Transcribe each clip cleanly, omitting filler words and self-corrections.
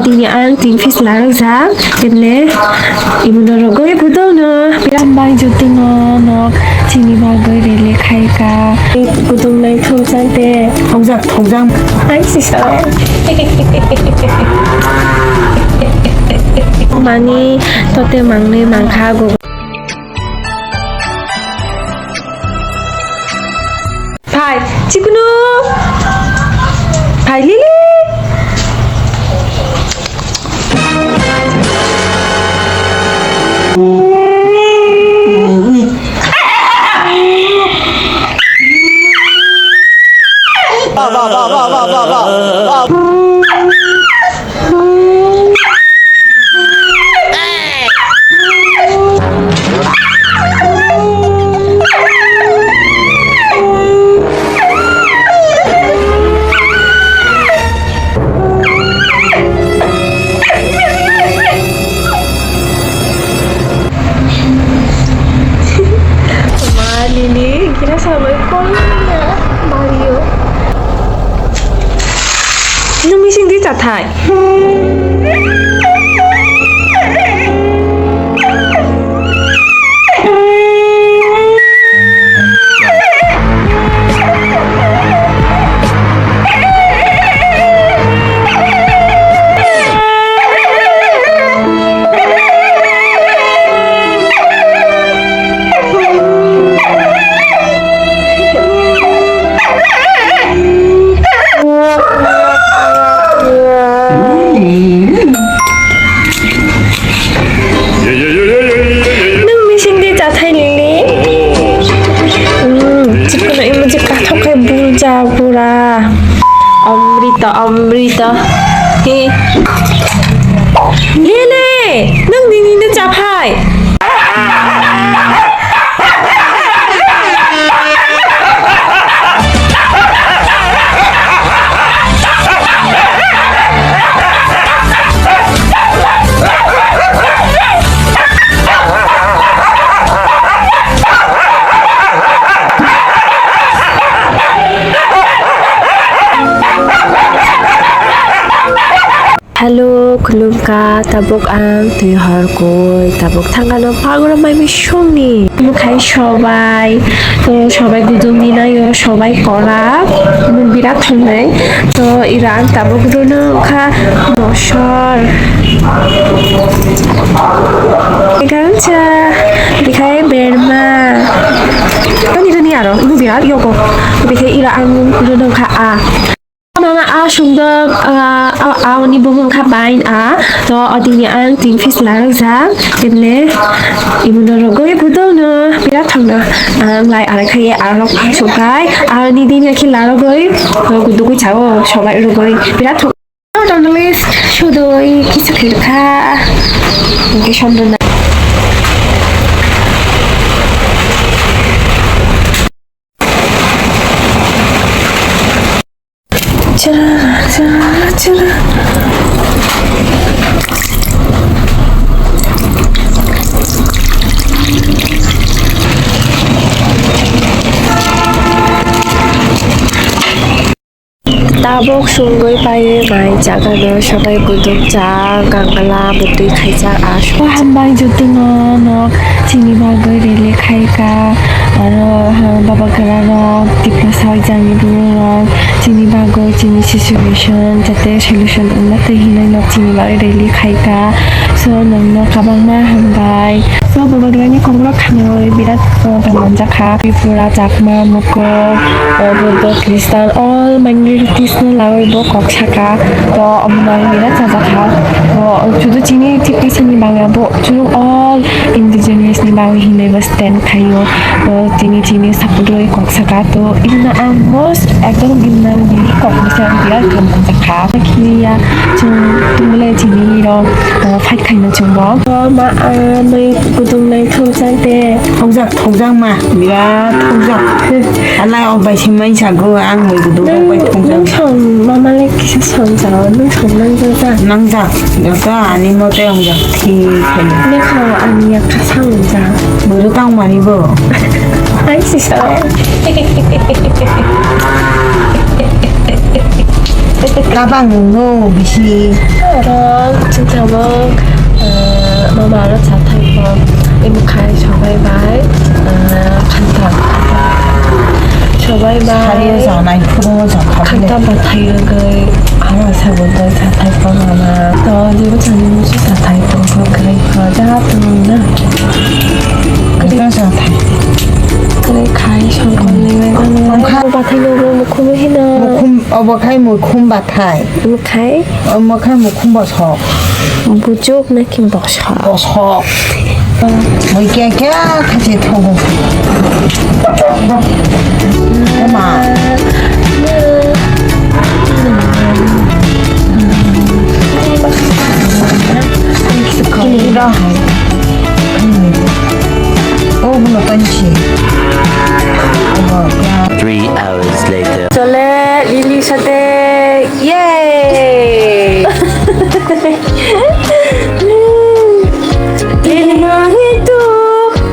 어디니 앙팅 피슬라랑 자 근데 이분들은 거기 부도는 비람방 주팅어 너 지니바그 릴리 카이가 부동네 통장 때 통장 아이씨 많이 또때 막내 망가고 발 지구노 발 릴리 Lily, kira sama con-nya Mario. Nó mới sinh đi trả thải. Pura Amrita He Lily nâng đi nó chạp hai Halo, kulungka, tabok ang tuyharkoi, tabok tangano pagramay mishoni. Mukhai shobai, to shobai gudumi na yo shobai kora, mun birat thonai, to Iran tabok rono kha nosor. Gancha, dikhai berma. Kani aro, ibu birat yoko. Dikhai Iran rono kha a. Mga asungdog ni bumong kabain to odini ang ting fislarang sa 근데 이분들은 거기 부도는 비라탕나 lai ara khaye arok sokai ni din ki laro goi gudu chao sobai ro goi birat journalist shudoi kisakirka ki shondona Chala. Tabok sunggol paye mai jaga no shobai guduk ja gangala butui khaijak asu hambang jutingo no chini bagoi rele khaika aro baba kara no tipla sai jangi bu no chini bagoi chini situation jate solution na te hinai no chini bagoi rele khaika so nang no kabang ma hambai so baba kara ni kongro khanoi birat gamanja kha pura jakma moko bodo kristan all minorities no lawai bo kokshaka to amnai mira chajaka to chudu chini tipla chini banga bo chu all indigenous ni bawi hinai was stand khayo chini sapuloi kokshaka to inna most ekdom inna ni kokmisan biar gamanja kha khiya chung tumle chini ro fight khaina chungbo to ma mai kudung nai thongchang te 통장 마 미라 통장 알라 오바이 심마이 자고 안 모이도 오바이 통장 마마레 키스 선자 능 정말 저자 낭자 내가 아니 뭐 대용자 티 내가 아니야 가상자 뭐를 딱 많이 봐 아이씨 까방노 미시 Vâng, xin chào vâng. Mama rất chào thầy vâng. Em khai cho bye bye. 간단. 저 bye bye. 자리에서 나이 프로에서 가볼래 간단 bà thầy là người 알아서 먼저 자 thầy vâng mà. Đó nếu chẳng muốn chút 자 thầy vâng có cái khó ra từng nữa. 그래서 다 그래 khai cho con lên với con lên. Bà thầy ngồi một khung hết nè. 콤 어버카이 뭐 콤바타이 Em khai 어머카이 뭐 콤버서 부족 느낌 버셔. 버서 뭐 이렇게 같이 타고 엄마 이라 오븐 던지 3 hours later. Chole Lily Sade. Yay! बिना ही तू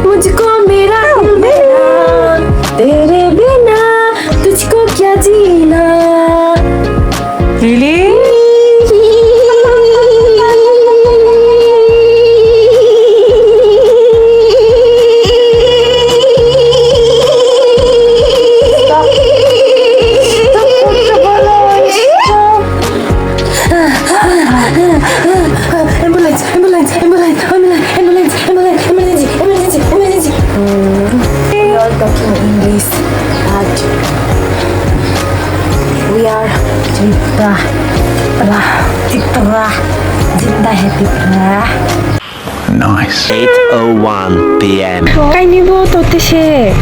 मुझको मेरा तेरे बिना तुझको क्या जीना Lily? We are Citra Cinta है Citra Nice. 8:01 p.m. 까이니보 또뜻이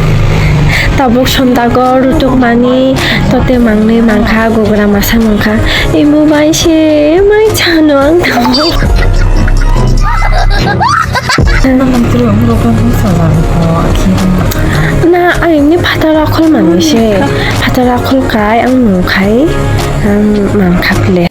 따복 손다고 루뚝 많이 또때 막내 많가 고그라 마사 많가 이모 반시 마이 찬왕 나 아니 바다라 콜 많이시 바다라 콜 가이 앙 뭉카이 망카 플레